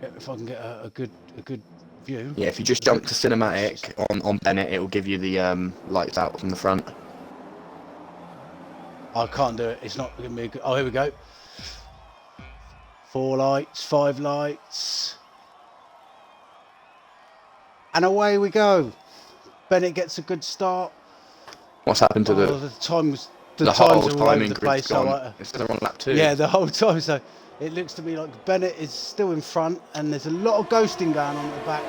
if I can get a good view. Yeah, if you just jump to cinematic on Bennett, it will give you the lights out from the front. I can't do it. It's not giving me a good. Oh, here we go. 4 lights, 5 lights, and away we go. Bennett gets a good start. What's happened to the times? The whole times are all over timing the place. gone? It's still on lap 2. Yeah, the whole time. So it looks to me like Bennett is still in front, and there's a lot of ghosting going on at the back.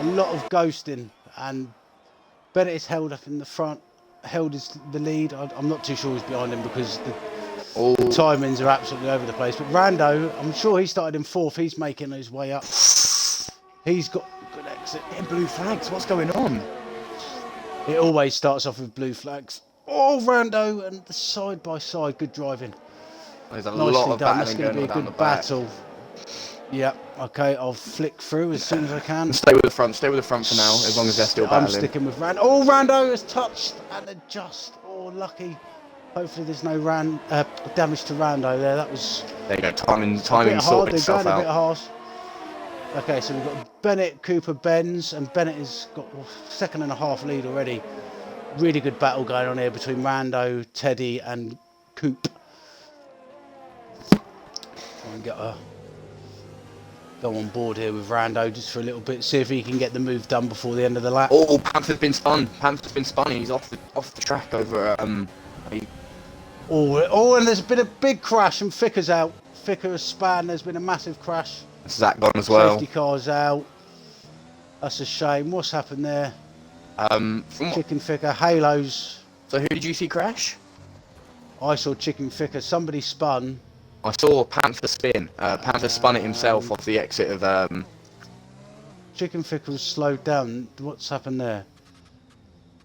A lot of ghosting, and Bennett is held up in the front. Held the lead. I'm not too sure who's behind him because the timings are absolutely over the place. But Rando, I'm sure he started in 4th. He's making his way up. He's got good exit. Getting blue flags. What's going on? It always starts off with blue flags. Oh, Rando and the side by side, good driving. There's a lot of done. That's battling going to be a good battle. Yeah, okay, I'll flick through as soon as I can. Stay with the front for now, as long as they're still battling. I'm sticking with Rando. Oh, Rando has touched and adjust. Oh, lucky. Hopefully there's no damage to Rando there. That was... There you go, timing sorted itself out. A bit harsh. Okay, so we've got Bennett, Cooper, Benz, and Bennett has got a 2.5 lead already. Really good battle going on here between Rando, Teddy, and Coop. Try and go on board here with Rando just for a little bit, see if he can get the move done before the end of the lap. Oh, Panther's been spun. He's off the track over. Oh, and there's been a big crash, and Ficker's out. Ficker has spun. There's been a massive crash. Zach gone as well. Safety car's out. That's a shame. What's happened there? Chicken Ficker, Halos. So who did you see crash? I saw Chicken Ficker. Somebody spun. I saw Panther spin. Panther spun it himself off the exit of. Chicken Ficker was slowed down. What's happened there?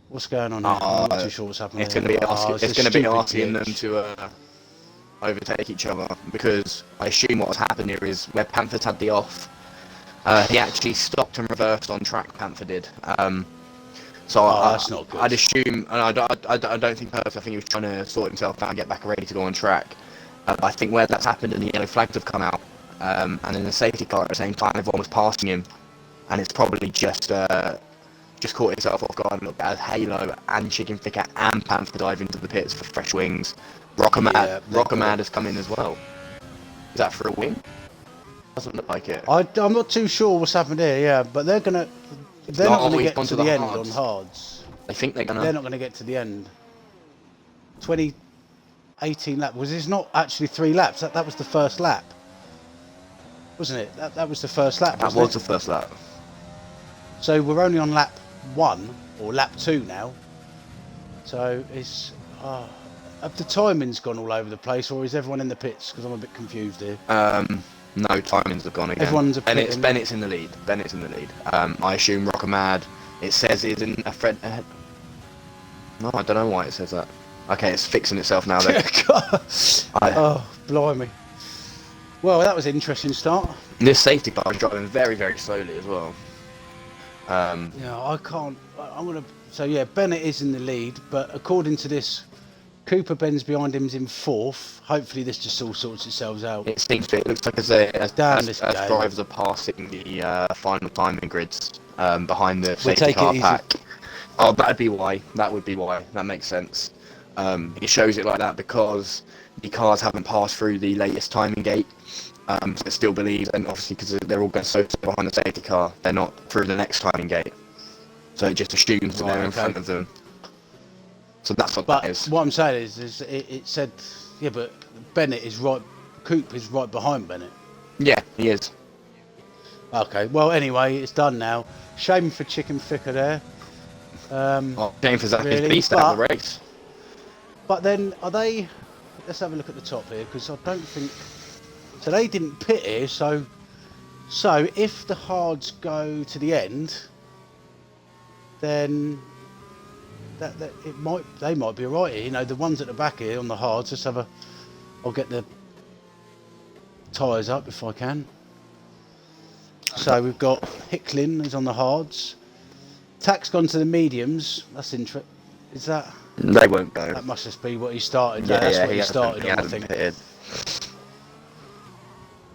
What's going on here? I'm not too sure what's happening. It's going to be asking them to overtake each other, because I assume what has happened here is where Panther's had the off, he actually stopped and reversed on track. Panther did. That's not good. I'd assume, and I don't think personally, I think he was trying to sort himself out and get back ready to go on track. I think where that's happened and the yellow flags have come out, and in the safety car at the same time, everyone was passing him, and it's probably just caught himself off guard. Look, as Halo and Chicken Ficker and Panther dive into the pits for fresh wings. Rockamad has come in as well. Is that for a win? Doesn't look like it. I'm not too sure what's happened here. Yeah, but they're not going to get to the end on hards. I think they're not going to get to the end. 18 laps. Was this not actually 3 laps? That was the first lap, wasn't it? That was the first lap. That was the first lap. So we're only on lap 1 or lap 2 now. So it's have the timings gone all over the place, or is everyone in the pits? Because I'm a bit confused here. No, timings have gone again. Bennett's in the lead. I assume Rockamad. It says it's in a Fred. No, I don't know why it says that. Okay, it's fixing itself now then. Oh, blimey. Well, that was an interesting start. This safety car is driving very, very slowly as well. Yeah, I can't. So yeah, Bennett is in the lead, but according to this, Cooper Benz behind him is in 4th. Hopefully this just all sorts itself out. It seems to. It looks like as drivers are passing the final timing grids behind the safety car pack. Oh, that'd be why. That would be why. That makes sense. It shows it like that because the cars haven't passed through the latest timing gate. So it still believes, and obviously because they're all going so behind the safety car, they're not through the next timing gate. So it just assumes that they're in front of them. So that's what that is. What I'm saying is it said, yeah, but Bennett is right. Coop is right behind Bennett. Yeah, he is. Okay. Well, anyway, it's done now. Shame for Chicken Ficker there. Shame for Zach. Really, he's out of the race. But then, are they? Let's have a look at the top here, because I don't think. So they didn't pit here. So if the hards go to the end, then they might be alright here. You know, the ones at the back here on the hards. I'll get the tyres up if I can. So we've got Hicklin who's on the hards. Tack's gone to the mediums. That's interesting. Is that? They won't go. That must just be what he started. Yeah, that's what he started on, I think.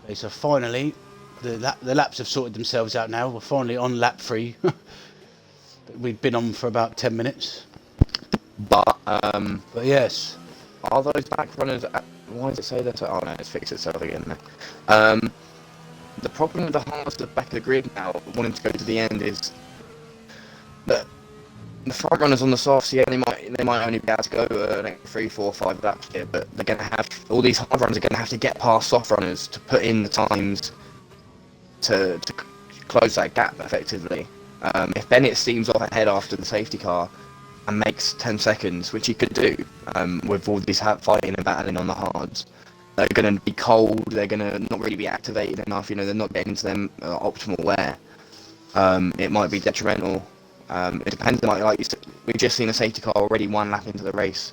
Okay, so finally, the laps have sorted themselves out now. We're finally on lap 3. We've been on for about 10 minutes. But yes. are those back runners... Why does it say that? Oh no, it's fixed itself again now. The problem with the hards at the back of the grid now, wanting to go to the end, is that the front runners on the softs, yeah, they might only be able to go like 3, 4, 5 laps here, but they're going to have... All these hard runners are going to have to get past soft runners to put in the times to close that gap effectively. If Bennett steams off ahead after the safety car and makes 10 seconds, which he could do with all these fighting and battling on the hards, they're going to be cold, they're going to not really be activated enough, they're not getting into them optimal wear. It might be detrimental. It depends, like you said, we've just seen a safety car already 1 lap into the race.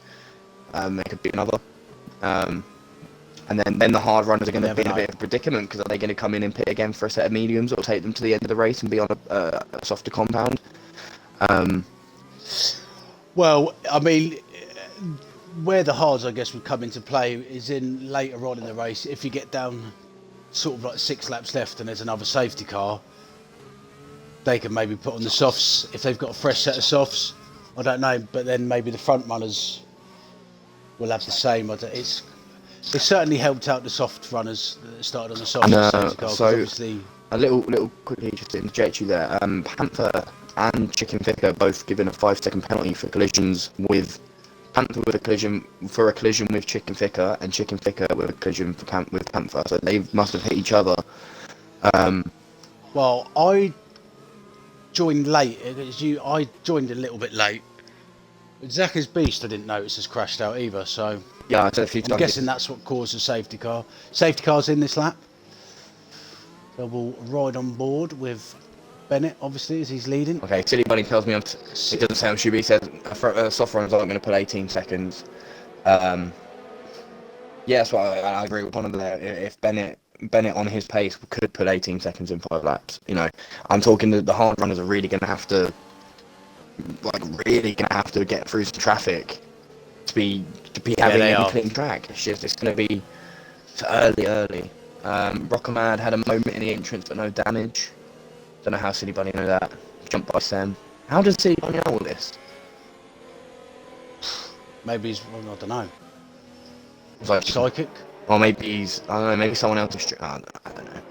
It could be another. And then the hard runners are going to be in a bit of a predicament, because are they going to come in and pit again for a set of mediums, or take them to the end of the race and be on a softer compound? Well, I mean, where the hards, I guess, would come into play is in later on in the race. If you get down sort of like 6 laps left and there's another safety car, they can maybe put on the softs if they've got a fresh set of softs. I don't know, but then maybe the front runners will have the same. It's certainly helped out the soft runners that started on the soft safety car. So obviously, a little quickly just to interject you there. Panther and Chicken Thicker both given a 5-second penalty for collisions with Panther with a collision with Chicken Thicker, and Chicken Thicker with a collision with Panther. So they must have hit each other. Well, I joined late. I joined a little bit late. Zach's Beast I didn't notice has crashed out either, so yeah, I'm guessing that's what caused the safety car. Safety car's in this lap. So we'll ride on board with Bennett, obviously, as he's leading. Okay, Silly Bunny tells me it doesn't sound should be. He said soft runners aren't going to put 18 seconds. Yeah, that's what I agree with one of there. If Bennett on his pace could put 18 seconds in 5 laps, I'm talking the hard runners are really going to have to get through some traffic to be having a clean track. It's going to be early. Rockamad had a moment in the entrance but no damage. Don't know how Silly Bunny know that. Jumped by Sam. How does Silly Bunny know all this? Maybe I don't know. Like, psychic? Or maybe I don't know, maybe someone else is... I don't know.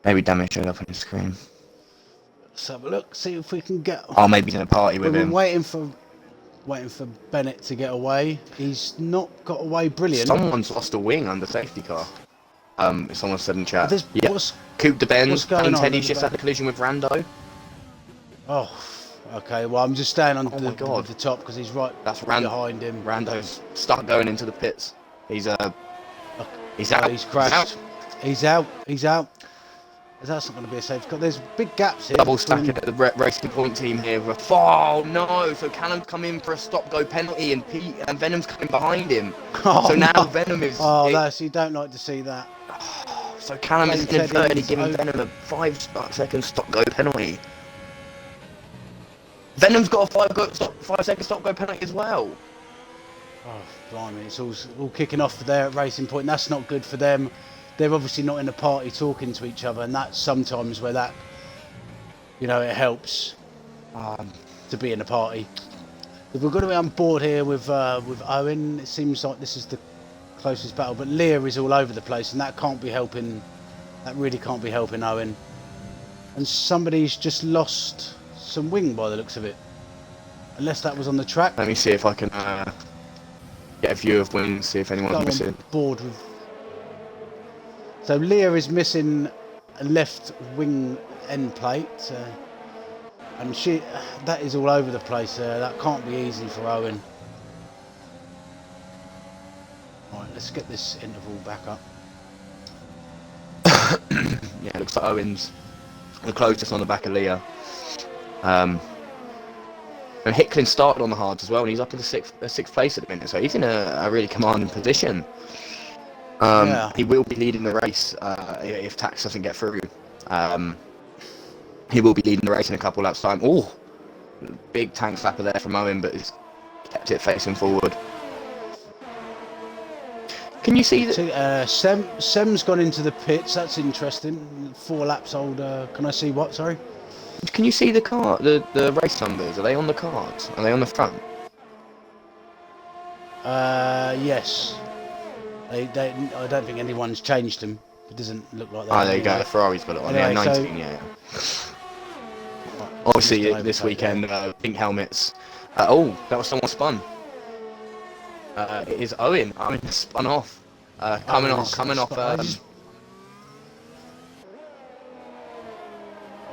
Maybe damage showed up on his screen. Let's have a look, see if we can get... Oh, maybe he's in a party with him. Waiting for Bennett to get away. He's not got away brilliant. Someone's lost a wing under safety car. Someone said in chat. Yeah. Coupe de Benz, Plain Teddy's just had a collision with Rando. Oh, okay. Well, I'm just staying on the top because he's right behind him. Rando's stuck going into the pits. He's out. He's crashed. He's out. That's not going to be a safety car. There's big gaps here. Double stacking at the Racing Point team here. Oh no! So Callum's come in for a stop-go penalty, and Venom's coming behind him. Now Venom is. You don't like to see that. So Callum is inadvertently giving Venom a 5-second stop-go penalty. Venom's got a 5-second stop-go penalty as well. Oh, blimey! It's all kicking off there at Racing Point. That's not good for them. They're obviously not in a party talking to each other, and that's sometimes where that, it helps to be in a party. If we're going to be on board here with Owen, it seems like this is the closest battle, but Lear is all over the place, and that can't be helping. That really can't be helping Owen. And somebody's just lost some wing by the looks of it, unless that was on the track. Let me see if I can get a view of wings, see if anyone's missing. Board with. So Leah is missing a left wing end plate, and that is all over the place. That can't be easy for Owen. All right, let's get this interval back up. Yeah, it looks like Owen's the closest on the back of Leah. And Hicklin started on the hards as well, and he's up in the sixth place at the minute, so he's in a really commanding position. He will be leading the race if Tax doesn't get through. He will be leading the race in a couple laps time. Oh, big tank slapper there from Owen, but he's kept it facing forward. Can you see that? Sem's gone into the pits. That's interesting. 4 laps older. Can I see what? Sorry. Can you see the car? The race numbers? Are they on the cards? Are they on the front? Yes. I don't think anyone's changed them. It doesn't look like that. Oh, there you go. Ferrari's got it on. Anyway, yeah, 19. Yeah. Obviously, this weekend, pink helmets. Oh, that was someone spun. It is Owen. Owen spun off. Coming off. I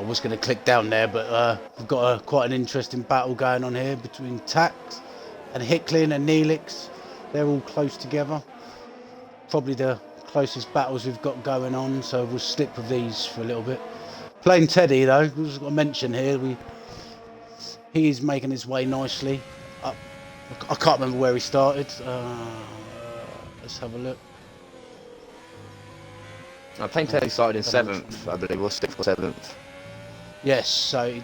was going to click down there, but we've got quite an interesting battle going on here between Tax and Hicklin and Neelix. They're all close together. Probably the closest battles we've got going on, so we'll stick with these for a little bit. Plain Teddy, though, I've got to mention here, he is making his way nicely up. I can't remember where he started. Let's have a look. Plain Teddy started in 7th, I believe, or 6th or 7th. Yes, so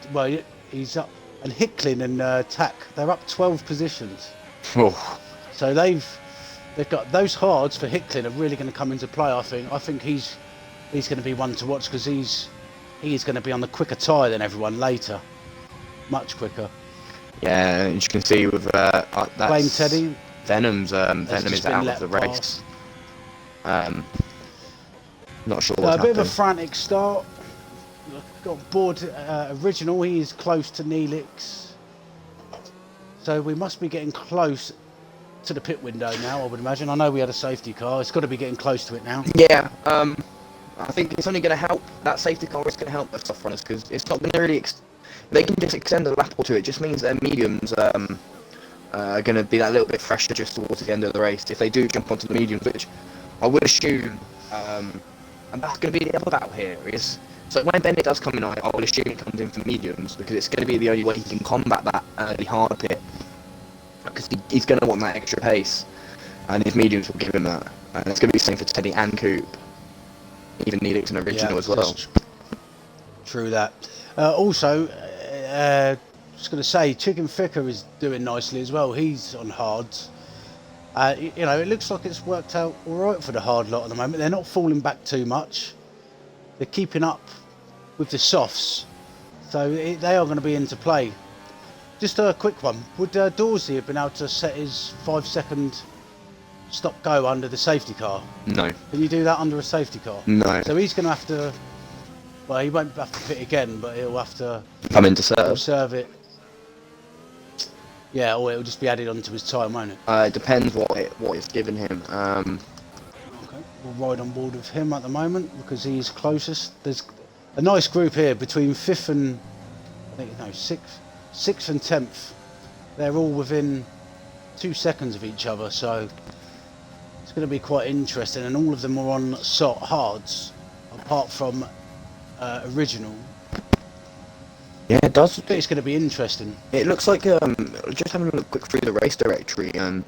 he's up, and Hicklin and Tack, they're up 12 positions. Oh. So they've got those hards for Hicklin are really going to come into play. I think he's going to be one to watch because he's going to be on the quicker tyre than everyone later, much quicker. Yeah, as you can see with Plain Teddy. Venom is out of the race. Not sure what's a bit of a frantic start. Got board original. He is close to Neelix, so we must be getting close to the pit window now, I would imagine. I know we had a safety car. It's got to be getting close to it now. Yeah. I think it's only going to help. That safety car is going to help the soft runners because it's not going to really. They can just extend a lap or two. It just means their mediums are going to be that little bit fresher just towards the end of the race. If they do jump onto the mediums, which I would assume, and that's going to be the other battle here. So when Bennett does come in, I will assume he comes in for mediums because it's going to be the only way he can combat that early hard pit. Because he's going to want that extra pace, and his mediums will give him that. And it's going to be the same for Teddy and Coop, even Neelix and original as well. True that. Also, just going to say, Chicken Ficker is doing nicely as well. He's on hards. It looks like it's worked out all right for the hard lot at the moment. They're not falling back too much. They're keeping up with the softs, so they are going to be into play. Just a quick one. Would Dorsey have been able to set his 5-second stop-go under the safety car? No. Can you do that under a safety car? No. So he's going to have to... Well, he won't have to pit again, but he'll have to... Come in to serve. Serve it. Yeah, or it'll just be added onto his time, won't it? It depends what it's given him. Okay, we'll ride on board with him at the moment because he's closest. There's a nice group here between 5th and... I think, no, 6th and 10th. They're all within 2 seconds of each other, so it's going to be quite interesting. And all of them are on hards, apart from original. Yeah, it does. It's going to be interesting. It looks like just having a look quick through the race directory, and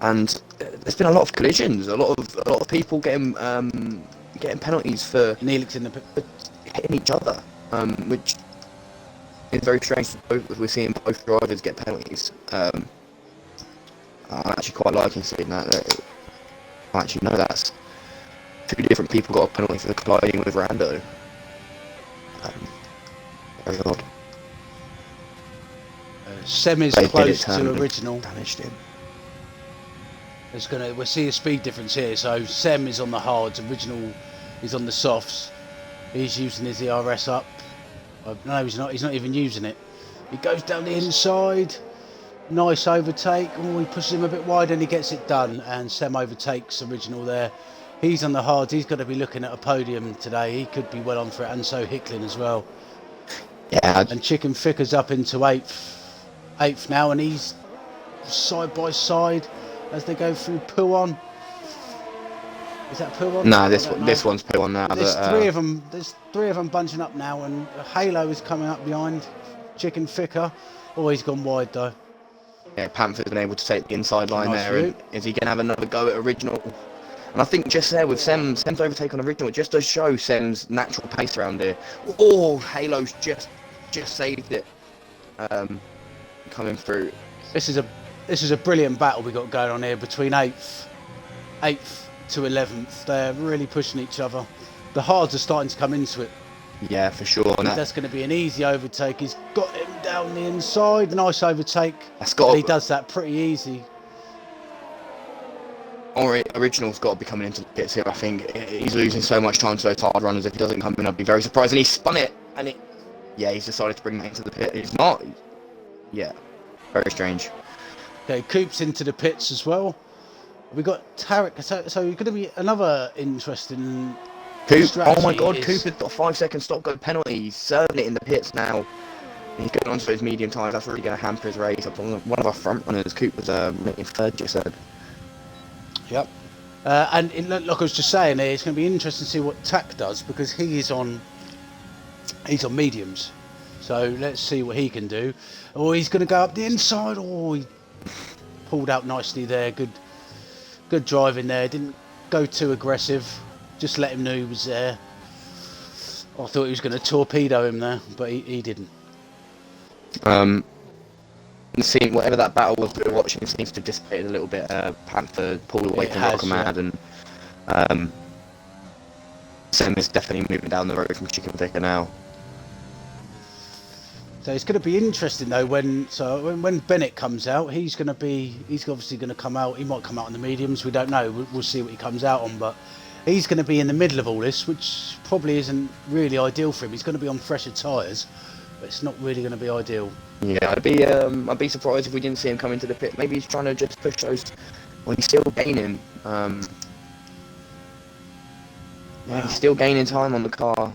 there's been a lot of collisions, a lot of people getting penalties for Neelix in the pit, hitting each other, which is very strange. We're seeing both drivers get penalties. I'm actually quite liking seeing that. I actually know that's 2 different people got a penalty for colliding with Rando. Very odd. Sem is close to original. Damaged him. We'll see a speed difference here. So Sem is on the hards, original is on the softs. He's using his ERS up. No, he's not. He's not even using it. He goes down the inside. Nice overtake. Oh, he pushes him a bit wide and he gets it done. And Sem overtakes original there. He's on the hards. He's got to be looking at a podium today. He could be well on for it, and so Hicklin as well. Yeah. And Chicken Ficker's up into 8th now, and he's side by side as they go through Puon. Is that Puon? No, this one's Puon now. There's 3 of them. There's 3 of them bunching up now, and Halo is coming up behind Chicken Ficker. Oh, he's gone wide though. Yeah, Panther's been able to take the inside line there. And is he going to have another go at original? And I think just there with Sem's overtake on original, it just does show Sem's natural pace around here. Oh, Halo's just saved it. Coming through. This is a brilliant battle we got going on here between 8th 8th to 11th. They're really pushing each other. The hards are starting to come into it. Yeah, for sure. That's going to be an easy overtake. He's got him down the inside. Nice overtake. He does that pretty easy. Original's got to be coming into the pits here. I think he's losing so much time to those hard runners. If he doesn't come in, I'd be very surprised. And he spun it, and he's decided to bring that into the pit. He's not. Yeah, very strange. Okay, Coop's into the pits as well. We got Tarek. So it's going to be another interesting. Coop. Oh my God, Coop has got a 5-second stop go penalty. He's serving it in the pits now. He's going on to his medium time. That's really going to hamper his race. One of our front runners, Coop, was in third, you said. Yep. And like I was just saying, it's going to be interesting to see what Tack does, because he's on mediums. So let's see what he can do. Oh, he's going to go up the inside. Oh, he pulled out nicely there. Good driving there. Didn't go too aggressive. Just let him know he was there. I thought he was going to torpedo him there, but he didn't. Seeing whatever that battle was we were watching seems to have dissipated a little bit. Panther pulled away from Rockmad, and Sam is definitely moving down the road from Chicken Vicar now. So it's going to be interesting though when Bennett comes out. He's obviously going to come out. He might come out on the mediums. We don't know. We'll see what he comes out on, but he's going to be in the middle of all this, which probably isn't really ideal for him. He's going to be on fresher tyres, but it's not really going to be ideal. Yeah, I'd be surprised if we didn't see him come into the pit. Maybe he's trying to just push those. Well, he's still gaining. He's still gaining time on the car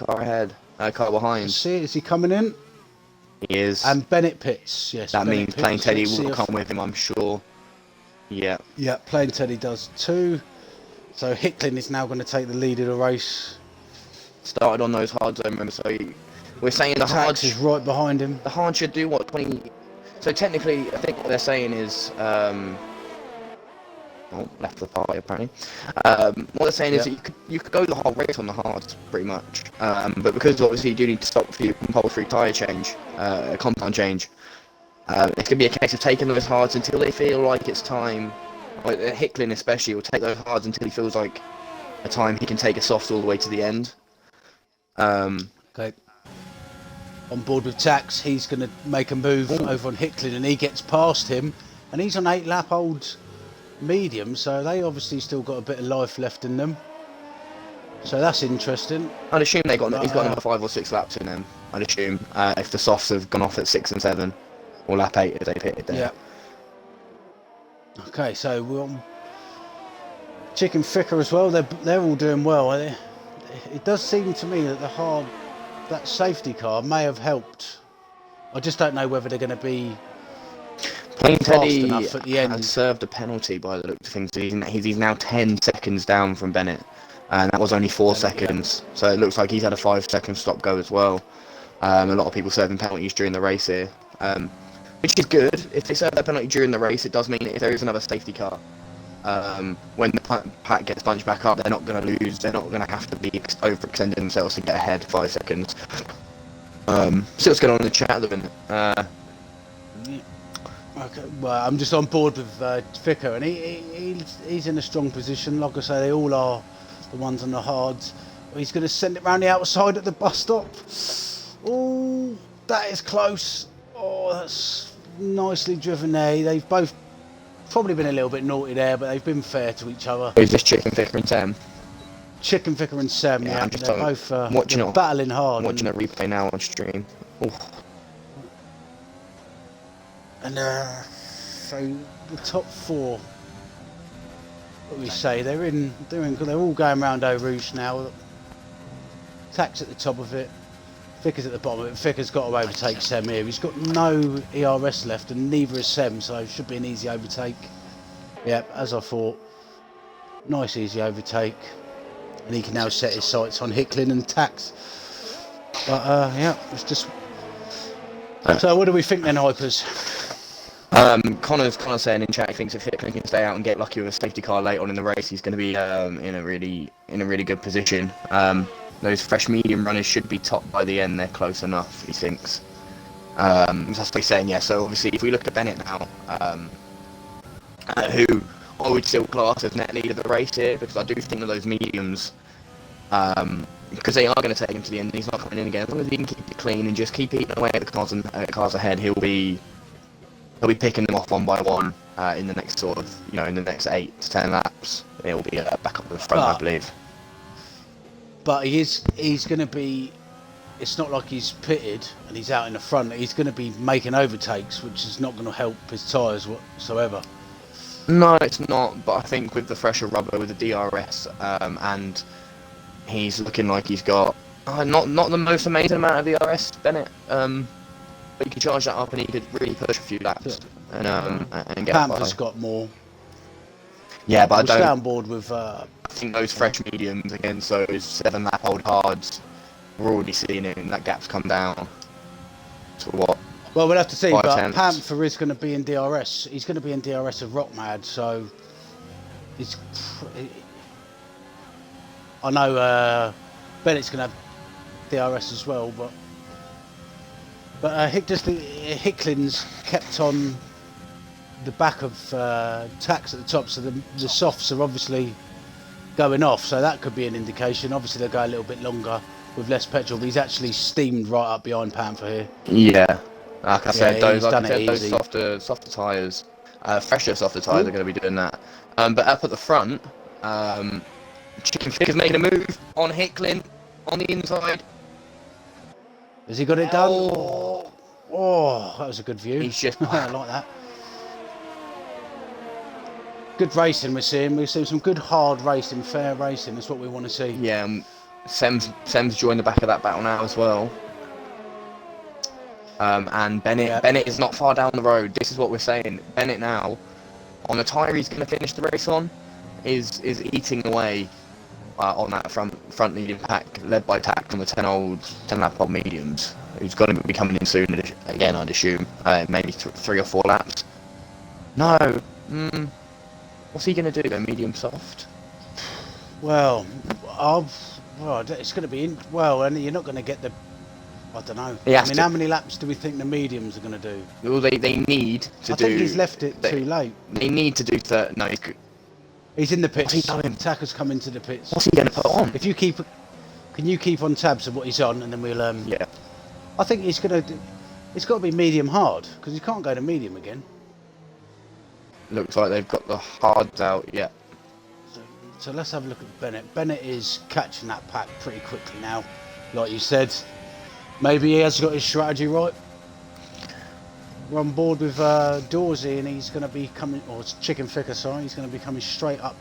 ahead, car behind. Let's see, is he coming in? He is. And Bennett pits. Yes. That Bennett means pits. Plain Teddy will come with him, I'm sure. Yeah. Yeah, Plain Teddy does too. So Hicklin is now going to take the lead of the race. Started on those hards, I remember. So we're saying the hards is right behind him. The hard should do what 20. So technically, I think what they're saying is, left the party apparently. What they're saying is that you could go the whole race on the hards pretty much, but because obviously you do need to stop for your compulsory tyre change, compound change. It's gonna be a case of taking those hards until they feel like it's time. Like Hicklin especially will take those hards until he feels like a time he can take a soft all the way to the end. Okay. On board with Tax, he's going to make a move over on Hicklin, and he gets past him, and he's on 8-lap-old medium, so they obviously still got a bit of life left in them. So that's interesting. I'd assume he's got another 5 or 6 laps in them. I'd assume if the softs have gone off at 6 and 7, or lap 8 if they've hit it there. Yeah. Okay, so we're on Chicken Thicker as well. They're all doing well. It does seem to me that that safety car may have helped. I just don't know whether they're going to be Plain fast Teddy enough at the end. has served a penalty by the look of things. He's now 10 seconds down from Bennett, and that was only 4 seconds. So it looks like he's had a 5-second stop go as well. A lot of people serving penalties during the race here, which is good. If they serve that penalty during the race, it does mean that if there is another safety car, when the pack gets bunched back up, they're not going to lose. They're not going to have to be overextending themselves to get ahead 5 seconds. See what's going on in the chat at the minute. Okay, well, I'm just on board with Vicker, and he's in a strong position. Like I say, they all are, the ones on the hards. He's going to send it round the outside at the bus stop. Oh, that is close. Oh, that's nicely driven there. They've both probably been a little bit naughty there, but they've been fair to each other. Who's this Chicken Thicker and Sam? Chicken Thicker and Sam, yeah. I'm just they're both battling hard. Watching a replay now on stream. Oof. And so the top 4, what we say, they're all going round Eau Rouge now. Tack's at the top of it, Vicker's at the bottom of it. Vicker's got to overtake Sem here. He's got no ERS left, and neither is Sem, so it should be an easy overtake. Yep, as I thought, nice easy overtake, and he can now set his sights on Hicklin and Tax. But yeah, it's just. So what do we think then, Hypers? Connor's saying in chat he thinks if Hicklin can stay out and get lucky with a safety car late on in the race, he's going to be in a really good position. Those fresh medium runners should be top by the end. They're close enough, he thinks. That's what he's saying. Yeah. So obviously, if we look at Bennett now, who I would still class as net lead of the race here, because I do think that those mediums, because they are going to take him to the end, and he's not coming in again. As long as he can keep it clean and just keep eating away at the cars ahead, he'll be picking them off one by one in the next sort of, in the next 8 to 10 laps. He'll be back up in the front, I believe. But he's going to be. It's not like he's pitted and he's out in the front. He's going to be making overtakes, which is not going to help his tyres whatsoever. No, it's not. But I think with the fresher rubber, with the DRS, and he's looking like he's got not the most amazing amount of DRS, Bennett. But he could charge that up and he could really push a few laps and get Panther's by. got more. Yeah, but I don't. Stay on board with. I think those fresh mediums against those 7-lap-old hards, we're already seeing it, and that gap's come down to what? Well, we'll have to see. But 5/10. Panther is going to be in DRS. He's going to be in DRS of Rockmad, so it's. I know Bennett's going to have DRS as well, but Hicklin's kept on the back of Tax at the top, so the softs are obviously going off, so that could be an indication. Obviously they'll go a little bit longer with less petrol, but he's actually steamed right up behind Panther here. Yeah, like I said, those easy. softer tyres, fresher softer tyres are going to be doing that. But up at the front, Chicken Flicker's making a move on Hicklin on the inside. Has he got it done? Oh, that was a good view. He's just I like that. Good racing we're seeing. We're seeing some good hard racing, fair racing. That's what we want to see. Yeah, Sem's joined the back of that battle now as well. And Bennett is not far down the road. This is what we're saying. Bennett now, on the tyre he's going to finish the race on, is eating away on that front leading pack, led by Tack on the 10-lap-old mediums, who's going to be coming in soon again, I'd assume, maybe 3 or 4 laps. No, what's he going to do then, medium soft? Well, it's going to be and you're not going to get the. I don't know. How many laps do we think the mediums are going to do? Well, they need to do. I think he's left it too late. They need to do 30. No, he's in the pits. What's he doing? Tacker's come into the pits. What's he going to put on? If you can you keep on tabs of what he's on, and then we'll. Yeah. I think he's going to. It's got to be medium hard because he can't go to medium again. Looks like they've got the hards out. Yeah. So let's have a look at Bennett. Bennett is catching that pack pretty quickly now, like you said. Maybe he has got his strategy right. We're on board with Dorsey, and he's going to be coming, or it's Chicken Ficker, sorry. He's going to be coming straight up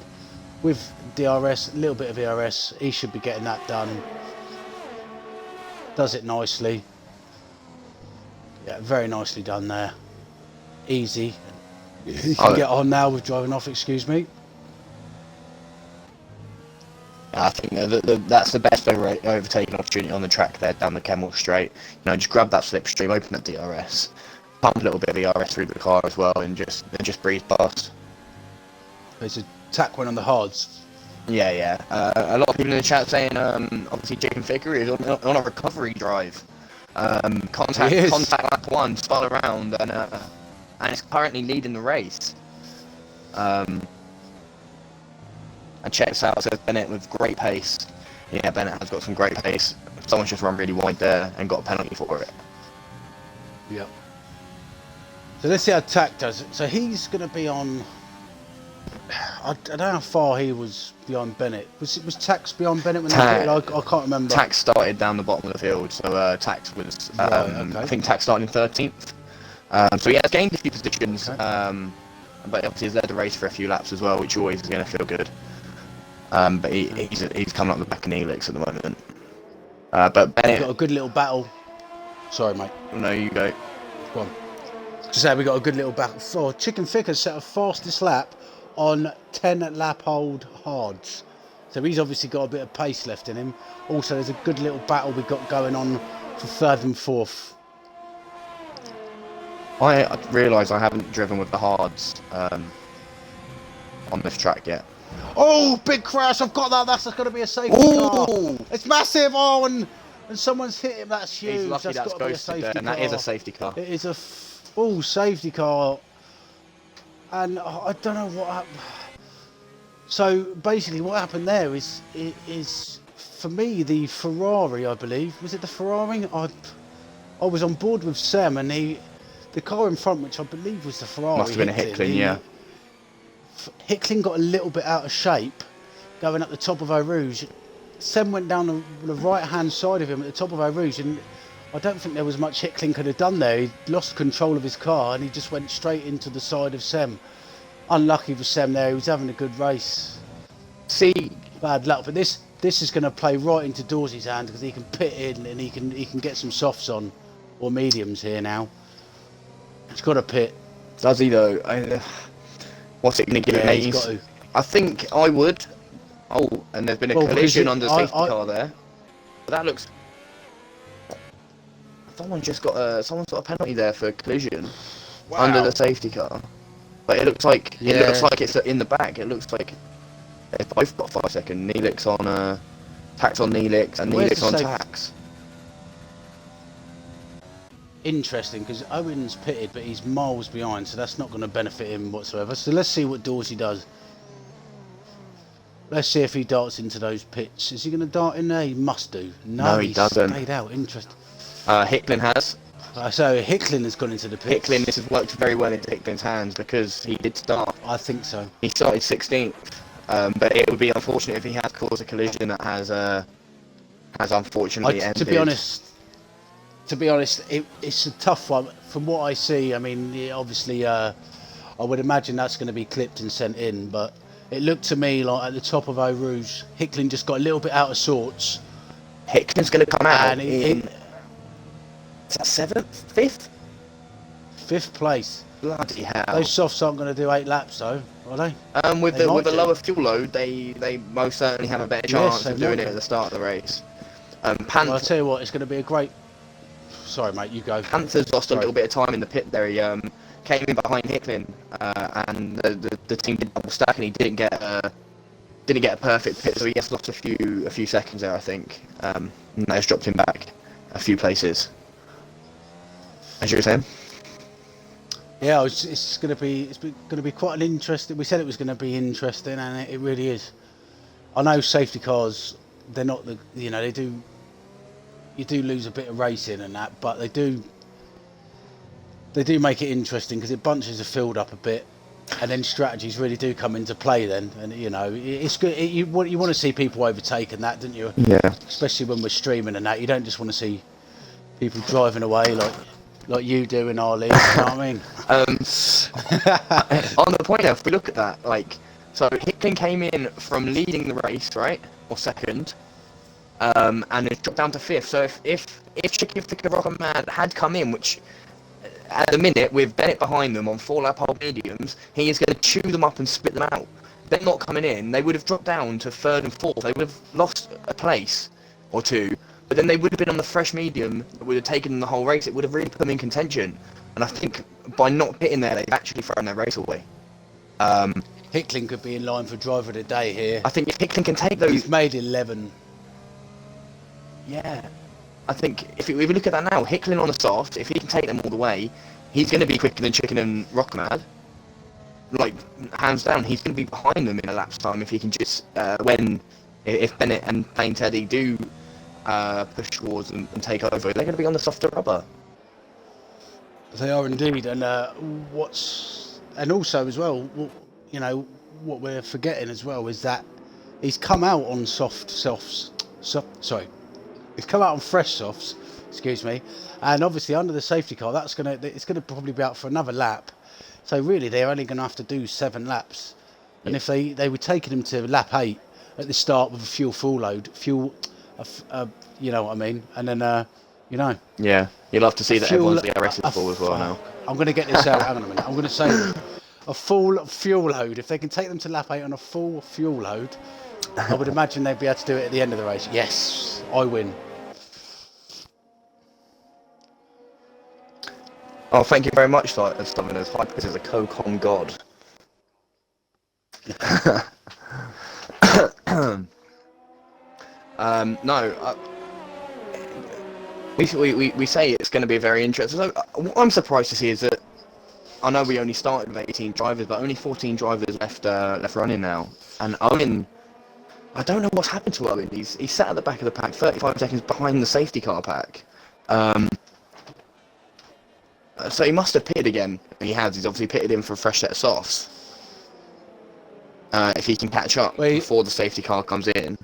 with DRS, a little bit of ERS. He should be getting that done. Does it nicely. Yeah, very nicely done there. Easy. You can get on now with driving off, excuse me. I think that's the best overtaking opportunity on the track there, down the Kemmel straight. Just grab that slipstream, open that DRS, pump a little bit of ERS through the car as well, and just breeze past. There's a tack one on the hards. Yeah. A lot of people in the chat saying, obviously Chicken Ficker is on a recovery drive. Contact lap 1, spun around, and it's currently leading the race. And checks out, says Bennett with great pace. Yeah, Bennett has got some great pace. Someone's just run really wide there and got a penalty for it. Yep. So let's see how Tack does it. So he's going to be on. I don't know how far he was behind Bennett. Was Tax behind Bennett when I can't remember. Tax started down the bottom of the field, so Tax was. I think Tax started in 13th. So he has gained a few positions, but obviously he's led the race for a few laps as well, which always is going to feel good. But he's coming up the back of Neelix at the moment. But Bennett got a good little battle. Sorry, mate. No, you go. Go on. To say we got a good little battle. Oh, Chicken Ficker set a fastest lap on 10-lap-old hards. So he's obviously got a bit of pace left in him. Also, there's a good little battle we got going on for 3rd and 4th. I realise I haven't driven with the hards on this track yet. Oh, big crash! I've got that. That's going to be a safety car. It's massive. Oh, and someone's hit him. That's huge. He's lucky that's got to be a safety car. And that is a safety car. It is a full safety car. And I don't know what happened. So basically, what happened there is for me the Ferrari, I believe, was it the Ferrari? I was on board with Sam, and the car in front, which I believe was the Ferrari, Must have been a Hicklin, yeah. Hicklin got a little bit out of shape going up the top of Eau Rouge. Sam went down the right hand side of him at the top of Eau Rouge, and I don't think there was much Hicklin could have done there. He lost control of his car and he just went straight into the side of Sem. Unlucky for Sem there, he was having a good race. See, bad luck, but this is going to play right into Dorsey's hand because he can pit in and he can get some softs on, or mediums here now. He's got to pit. Does he though? What's it going to give him? He's got to. I think I would. Oh, and there's been a collision under the safety car there. But that looks. Someone's got a penalty there for a collision under the safety car. But it looks like it's in the back. It looks like they've both got 5 second. Neelix on tax on Neelix and Neelix on tax. Interesting, because Owen's pitted, but he's miles behind, so that's not going to benefit him whatsoever. So let's see what Dorsey does. Let's see if he darts into those pits. Is he going to dart in there? He must do. No, he doesn't. Stayed out. Interesting. Hicklin has. So Hicklin has gone into the pits. Hicklin, this has worked very well into Hicklin's hands because he did start. I think so. He started 16th, but it would be unfortunate if he has caused a collision that has unfortunately ended. To be honest, it's a tough one. From what I see, I mean, obviously, I would imagine that's going to be clipped and sent in, but it looked to me like at the top of Eau Rouge, Hicklin just got a little bit out of sorts. Hicklin's going to come out is that 7th? 5th? 5th place. Bloody hell. Those softs aren't going to do 8 laps though, are they? With the lower fuel load, they most certainly have a better chance of doing it at the start of the race. Well, I'll tell you what, it's going to be a great... Sorry mate, you go. Panthers lost a little bit of time in the pit there. He came in behind Hicklin, and the team did double stack, and he didn't get a perfect pit, so he just lost a few seconds there, I think. And that has dropped him back a few places. As you were saying. Yeah, it's going to be quite an interesting. We said it was going to be interesting, and it really is. I know safety cars, they're not the they do. You do lose a bit of racing and that, but they do make it interesting because it bunches the field up a bit, and then strategies really do come into play then. And it's good. You want to see people overtake and that, don't you? Yeah. Especially when we're streaming and that, you don't just want to see people driving away like you do in our league. You know what I mean? On the point, if we look at that, so Hicklin came in from leading the race, right, or second. And it's dropped down to 5th. So if Chicky Rockman had come in, which at the minute with Bennett behind them on 4-lap old mediums, he is going to chew them up and spit them out. They're not coming in. They would have dropped down to 3rd and 4th. They would have lost a place or two, but then they would have been on the fresh medium that would have taken them the whole race. It would have really put them in contention. And I think by not pitting there, they've actually thrown their race away. Hicklin could be in line for driver of the day here. I think if Hicklin can take those... He's made 11. Yeah, I think if we look at that now, Hicklin on the soft, if he can take them all the way, he's going to be quicker than Chicken and Rockmad. Hands down, he's going to be behind them in a lap's time if he can just, if Bennett and Plain Teddy do push towards and take over, they're going to be on the softer rubber. They are indeed, and also as well, what we're forgetting as well is that he's come out on He's come out on fresh softs, excuse me, and obviously under the safety car, it's gonna probably be out for another lap. So really, they're only going to have to do 7 laps, and if they were taking him to lap 8 at the start with a full load, you know what I mean, and then Yeah, you'll have to see that everyone's being arrested for as well now. I'm going to get this out. Hang on a minute. I'm going to say a full fuel load. If they can take them to lap 8 on a full fuel load, I would imagine they'd be able to do it at the end of the race. Yes, I win. Oh, thank you very much, Summoners. Hypers is a co-con god. We say it's going to be very interesting. So, what I'm surprised to see is that I know we only started with 18 drivers, but only 14 drivers left running now. And Owen, I don't know what's happened to Owen. He's sat at the back of the pack, 35 seconds behind the safety car pack. So he must have pitted again. He has. He's obviously pitted in for a fresh set of softs. If he can catch up before the safety car comes in,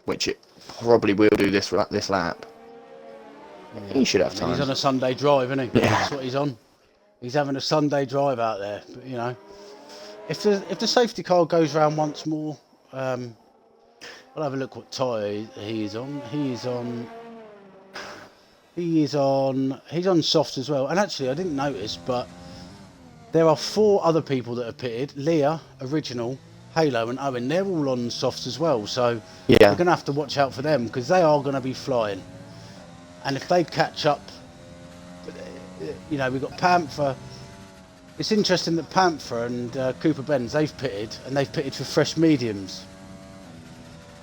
which it probably will do this lap. Yeah. He should have time. He's on a Sunday drive, isn't he? Yeah. That's what he's on. He's having a Sunday drive out there. But, you know, if the safety car goes round once more, I'll have a look what tyre he is on. He's on soft as well. And actually, I didn't notice, but there are 4 other people that have pitted. Leah, Original, Halo and Owen. They're all on softs as well. So yeah, you're going to have to watch out for them because they are going to be flying. And if they catch up, you know, we've got Panther. It's interesting that Panther and Cooper Benz, they've pitted, and they've pitted for fresh mediums.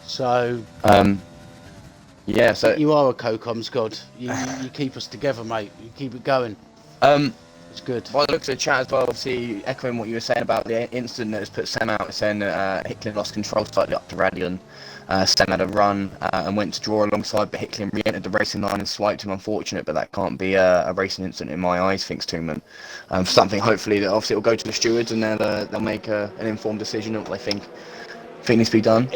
So, yeah, so you are a co-coms god. You keep us together, mate. You keep it going. It's good. By the looks of the chat as well, obviously echoing what you were saying about the incident that has put Sam out, saying that Hicklin lost control slightly up to Radion. Sam had a run and went to draw alongside, but Hicklin re-entered the racing line and swiped him. Unfortunate, but that can't be a racing incident in my eyes, thinks Toonman. Something hopefully that obviously will go to the stewards and they'll make an informed decision of what they think needs to be done.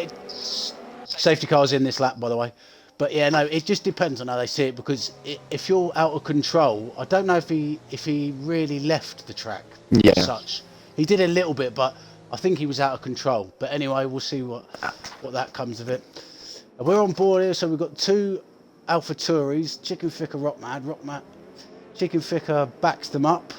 Safety car's in this lap, by the way. But yeah, no, it just depends on how they see it, because if you're out of control, I don't know if he really left the track as such. He did a little bit, but I think he was out of control. But anyway, we'll see what that comes of it. We're on board here, so we've got 2 Alpha Touries, Chicken Ficker, Rockmad. Chicken Ficker backs them up.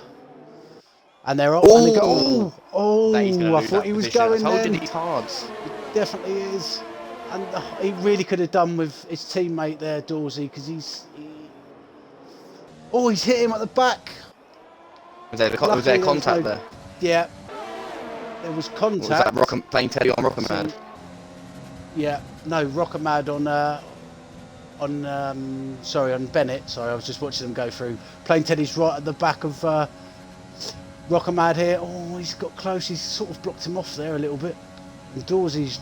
And they're up. And they go, I thought he was going there. Holding his cards. It definitely is. And he really could have done with his teammate there, Dorsey, because he's hit him at the back. Was there contact there? Yeah, there was contact. Was that playing Teddy on Rockamad? Yeah, no, Rockamad on Bennett. Sorry, I was just watching them go through. Plain Teddy's right at the back of Rockamad here. Oh, he's got close. He's sort of blocked him off there a little bit. And Dorsey's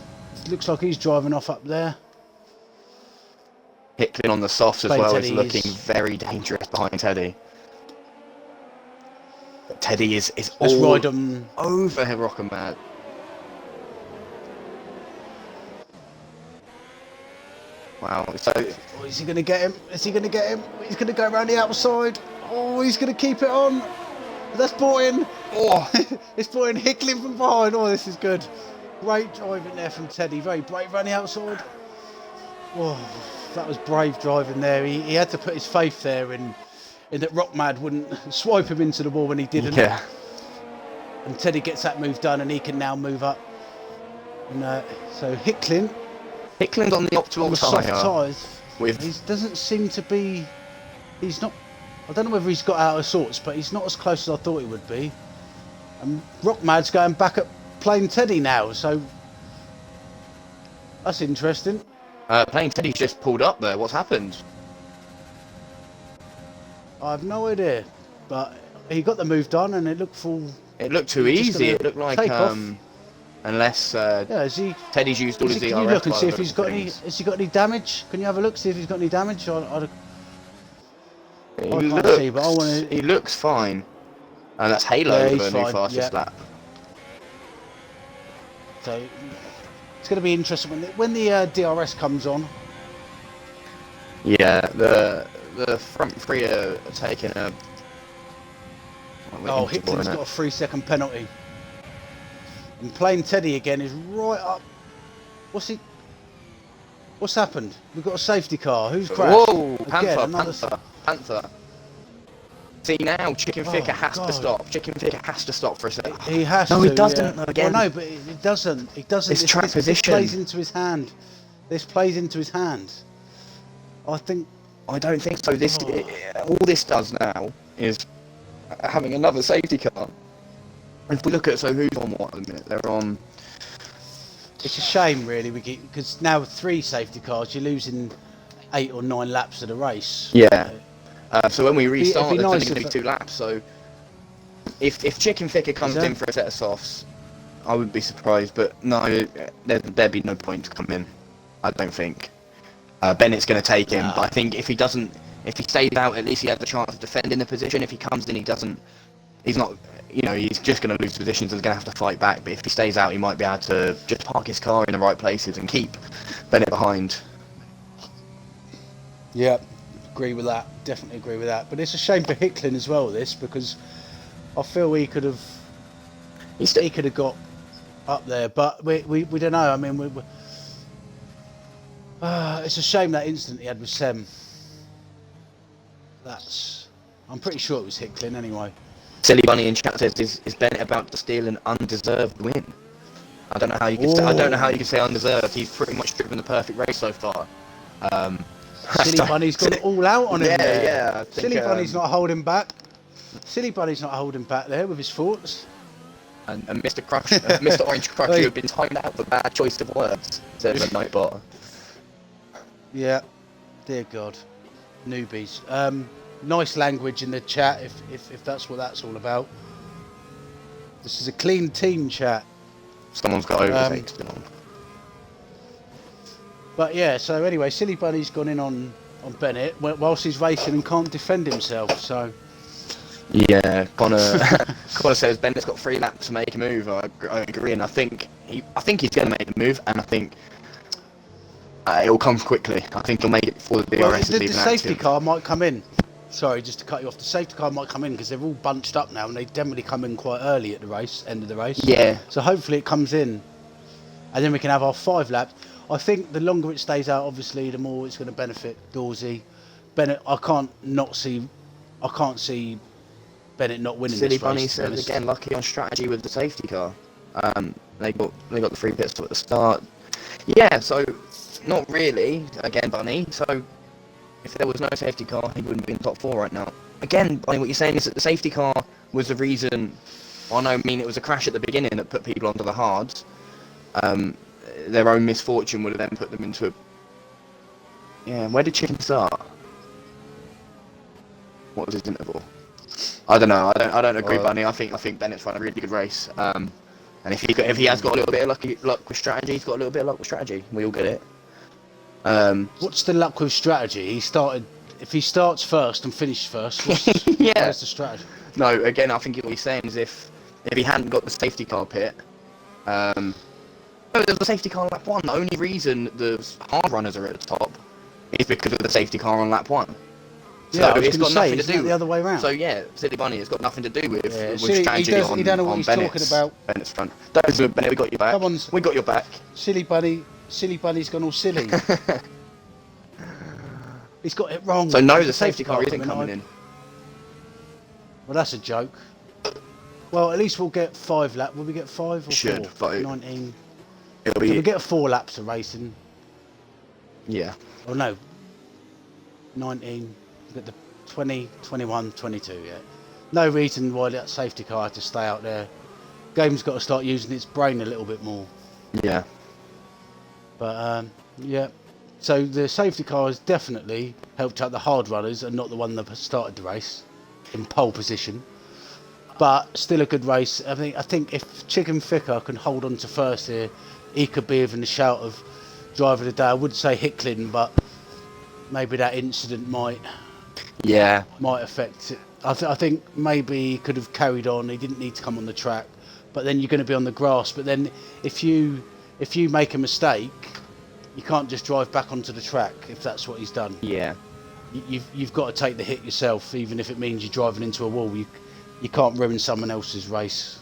looks like he's driving off up there. Hicklin on the softs as well is looking very dangerous behind Teddy. But Teddy is all over Rockamad. Wow. So is he going to get him? Is he going to get him? He's going to go around the outside. Oh, he's going to keep it on. That's brought in. Oh, it's brought in Hicklin from behind. Oh, this is good. Great driving there from Teddy. Very brave around the outside. Oh, that was brave driving there. He had to put his faith there in that Rockmad wouldn't swipe him into the wall when he didn't. Yeah. And Teddy gets that move done, and he can now move up. And so Hicklin's on the optimal soft tyres. He doesn't seem to be. He's not. I don't know whether he's got out of sorts, but he's not as close as I thought he would be. And Rockmad's going back at Plain Teddy now, so that's interesting. Plain Teddy's just pulled up there. What's happened? I have no idea, but he got the move done, and it looked full. It looked too easy. It looked like unless Teddy's used all his DRS. Can you look and see if he's got any? Has he got any damage? Can you have a look, see if he's got any damage? I can't see, but I want to. He looks fine, and that's Halo for the new fastest lap. So it's going to be interesting when the DRS comes on. Yeah, the front three are taking a. Oh, Hicklin's got a 3-second penalty. And Plain Teddy again is right up. What's happened? We've got a safety car. Who's crashed? Whoa, Panther. See now, Chicken Ficker has to stop. Chicken Ficker has to stop for a second. He has to. No, he doesn't. Yeah. Again. Well, no, but it doesn't. It doesn't. It's track position. This plays into his hand. This plays into his hands. I don't think so. All this does now is having another safety car. If we look at who's on what at the minute, they're on. It's a shame, really, because now with 3 safety cars, you're losing 8 or 9 laps of the race. Yeah. So when we restart, there's only going to be 2 laps. So if Chicken Ficker comes in for a set of softs, I wouldn't be surprised, but no, there'd be no point to come in. I don't think. Bennett's going to take him, but I think if he stays out, at least he has the chance of defending the position. If he comes in, he's not, he's just going to lose positions and is going to have to fight back. But if he stays out, he might be able to just park his car in the right places and keep Bennett behind. Yeah, agree with that. Definitely agree with that. But it's a shame for Hicklin as well, because I feel he could have got up there, but we don't know. I mean, it's a shame that incident he had with Sem. I'm pretty sure it was Hicklin anyway. Silly Bunny in chat says, is Bennett about to steal an undeserved win? I don't know how you can say undeserved. He's pretty much driven the perfect race so far. Silly Bunny's gone all out on him. Yeah. Silly Bunny's not holding back. Silly Bunny's not holding back there with his thoughts. And Mr. Mr. Orange Crush, you've been timed out for bad choice of words, says the Nightbot. Yeah, dear God, newbies. Nice language in the chat, if that's what that's all about. This is a clean team chat. Someone's got overtakes on. But yeah, so anyway, Silly Bunny's gone in on Bennett whilst he's racing and can't defend himself. So yeah, Connor says Bennett's got 3 laps to make a move. I agree, and I think he's going to make the move, and I think it will come quickly. I think he'll make it before the DRS is even the safety car might come in. Sorry, just to cut you off. The safety car might come in because they're all bunched up now, and they generally come in quite early at the end of the race. Yeah. So hopefully it comes in, and then we can have our 5 laps. I think the longer it stays out, obviously, the more it's going to benefit Dorsey. Bennett, I can't see Bennett not winning Silly this race. Bunny says again, lucky on strategy with the safety car. They got the free pit stop at the start. Yeah, so not really. Again, Bunny. So if there was no safety car, he wouldn't be in top 4 right now. Again, Bunny, what you're saying is that the safety car was the reason. It was a crash at the beginning that put people onto the hards. Their own misfortune would have then put them into a... Yeah, where did Chicken start? What was his interval? I don't know. I don't agree, Bunny. I think Bennett's run a really good race. And if he has got a little bit of luck with strategy, he's got a little bit of luck with strategy. We all get it. What's the luck with strategy? If he starts first and finishes first, what's the strategy? No, again, I think what he's saying is if he hadn't got the safety car pit, there's a safety car on lap 1. The only reason the hard runners are at the top is because of the safety car on lap 1. So yeah, it's got nothing to do the other way around. So yeah, Silly Bunny, it's got nothing to do with He strategy don't know what on he's Bennett's, talking about. Bennett's front. Don't do it, Bennett, we got your back. Come on, we got your back. Silly Bunny's gone all silly. He's got it wrong. So no, the safety car isn't coming in. Well, that's a joke. Well, at least we'll get 5 laps. Will we get 5 or 4? Vote. 19. It'll be... We'll get 4 laps of racing. Yeah. Oh no. 19. We'll get the 20, 21, 22, yeah. No reason why that safety car had to stay out there. Game's got to start using its brain a little bit more. Yeah. But, yeah. So the safety car has definitely helped out the hard runners and not the one that started the race in pole position. But still a good race. I think if Chicken Thicker can hold on to first here, he could be within the shout of driver of the day. I would say Hicklin, but maybe that incident might affect it. I think maybe he could have carried on. He didn't need to come on the track. But then you're going to be on the grass. But then if you make a mistake, you can't just drive back onto the track if that's what he's done. Yeah. You've got to take the hit yourself, even if it means you're driving into a wall. You can't ruin someone else's race.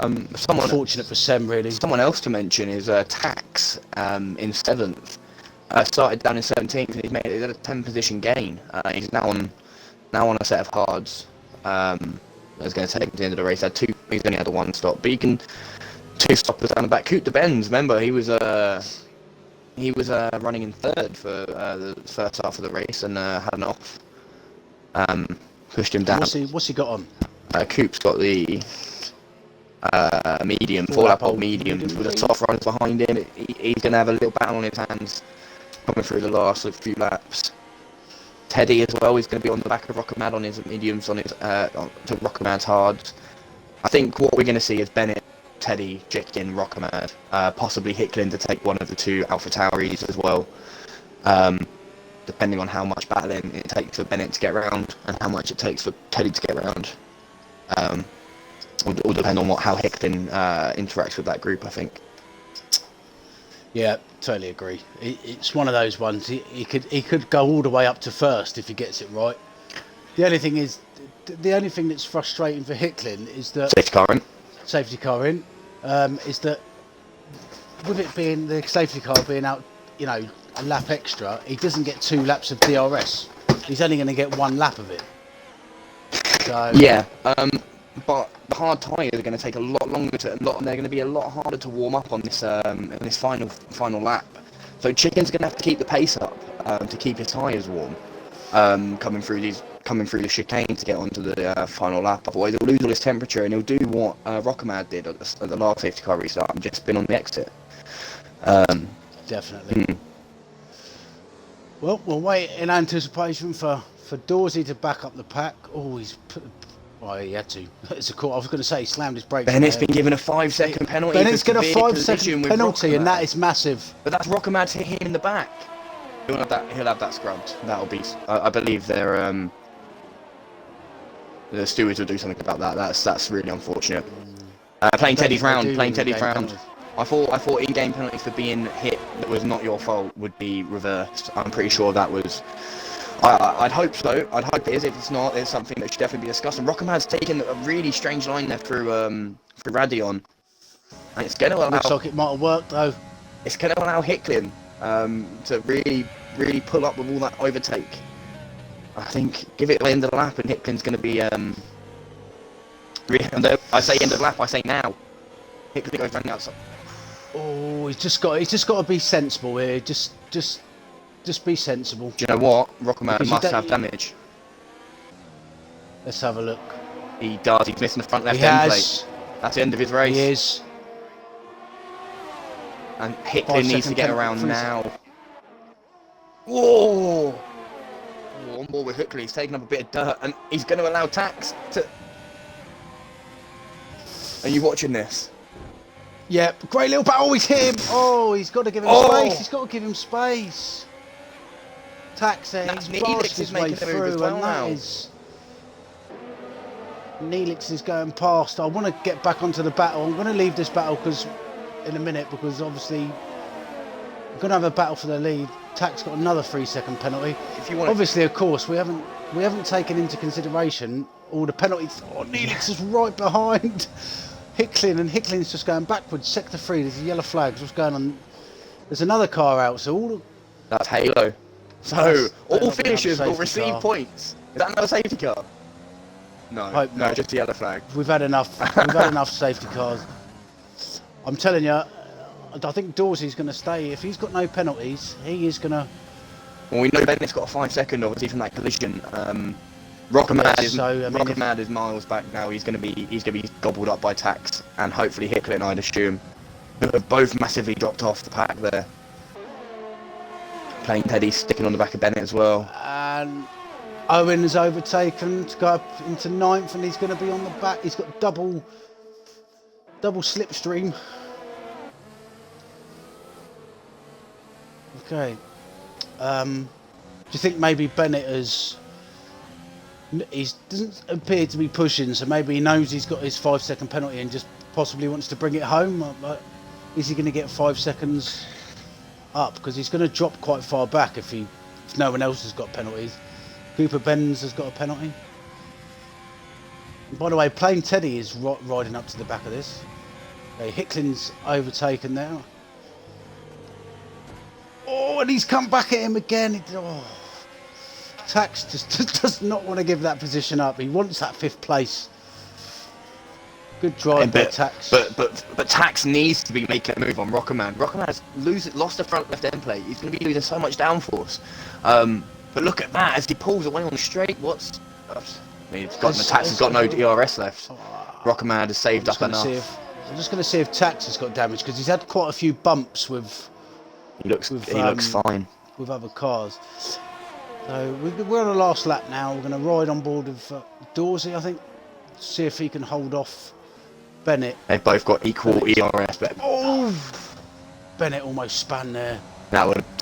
Unfortunate for Sem, really. Someone else to mention is Tax in 7th. Started down in 17th and he's had a 10 position gain. He's now on a set of hards. That's going to take him to the end of the race. He's only had a 1 stop, but he can 2 stoppers down the back. Coupe de Benz, remember he was running in 3rd for the first half of the race and had an off. Pushed him down. What's he got on? Coupe's got the medium, 4-lap old medium with the soft runners behind him. He's going to have a little battle on his hands coming through the last few laps. Teddy as well, he's going to be on the back of Rockamad on his mediums, on his to Rockamad's hards. I think what we're going to see is Bennett Teddy, Jicken, Rockamad, possibly Hicklin to take one of the two Alpha Tauris as well. Depending on how much battling it takes for Bennett to get around and how much it takes for Teddy to get around. Will depend on how Hicklin interacts with that group, I think. Yeah, totally agree. It's one of those ones. He could go all the way up to first if he gets it right. The only thing that's frustrating for Hicklin is that safety car in is that with it being the safety car being out, you know, a lap extra, he doesn't get 2 laps of DRS. He's only going to get 1 lap of it. So yeah, but the hard tyres are going to take a lot longer they're going to be a lot harder to warm up on this final lap. So Chicken's going to have to keep the pace up to keep his tyres warm, coming through the chicane to get onto the final lap. Otherwise, he'll lose all his temperature and he'll do what Rockamad did at the last safety car restart and just spin on the exit. Definitely. Well, we'll wait in anticipation for Dorsey to back up the pack. Oh, he had to. It's a call. I was going to say he slammed his brakes. Bennett's been given a 5-second penalty. Bennett's got a 5-second penalty, and that is massive. But that's Rockamad's hit him in the back. He'll have that scrubbed. That'll be. I believe the stewards will do something about that. That's really unfortunate. Playing Teddy's round. I thought in-game penalties for being hit that was not your fault would be reversed. I'm pretty sure that was. I'd hope so. I'd hope it is. If it's not, it's something that should definitely be discussed. And Rockamad's taken a really strange line there through Radion, and it's going to allow. Looks like it might have worked though. It's going to allow Hicklin to really pull up with all that overtake. I think give it the end of the lap, and Hicklin's going to be. I say end of the lap. I say now. Hicklin goes running outside. Oh, he's just got to be sensible here. Just be sensible. Do you know what? Rockamad must have damage. Let's have a look. He does. He's missing the front left end plate. That's the end of his race. He is. And Hicklin needs to get around now. Whoa! On board with Hicklin. He's taking up a bit of dirt, and he's going to allow Tax to. Are you watching this? Yeah, great little battle. He's hit him. Oh, he's got to give him space. He's got to give him space. Tax there. He's barged his way through, and that is. Neelix is going past. I want to get back onto the battle. I'm going to leave this battle in a minute because obviously we're going to have a battle for the lead. Tax got another 3-second penalty. Obviously, of course, we haven't taken into consideration all the penalties. Oh, Neelix is right behind Hicklin, and Hicklin's just going backwards. Sector 3, there's a yellow flag. What's going on? There's another car out, so that's Halo. So all finishers will receive points. Is that another safety car? No, just the yellow flag. We've had enough. We've had enough safety cars. I'm telling you, I think Dorsey's going to stay. If he's got no penalties, he is going to. Well, we know Bennett's got a 5-second obviously from that collision. Rockamad is miles back now. He's going to be gobbled up by Tax, and hopefully Hicklin, I'd assume, who have both massively dropped off the pack there. Playing Teddy, sticking on the back of Bennett as well. And Owen is overtaken to go up into 9th, and he's going to be on the back. He's got double slipstream. Okay. Do you think maybe Bennett doesn't appear to be pushing, so maybe he knows he's got his 5-second penalty and just possibly wants to bring it home? Is he going to get 5 seconds up? Because he's going to drop quite far back if no one else has got penalties. Cooper Benz has got a penalty. And by the way, Plain Teddy is riding up to the back of this. Hicklin's overtaken now. Oh, and he's come back at him again. Tax just does not want to give that position up. He wants that 5th place. Good drive by Tax. But Tax needs to be making a move on Rockamad. Rockamad's lost the front left end plate. He's going to be losing so much downforce. But look at that as he pulls away on the straight. Tax has got no DRS left. Rockamad has saved up enough. I'm just going to see if Tax has got damage because he's had quite a few bumps with. He looks fine with other cars. So we're on the last lap now. We're going to ride on board with Dorsey, I think, see if he can hold off Bennett. They've both got equal ERS, but Bennett almost spun there. that would have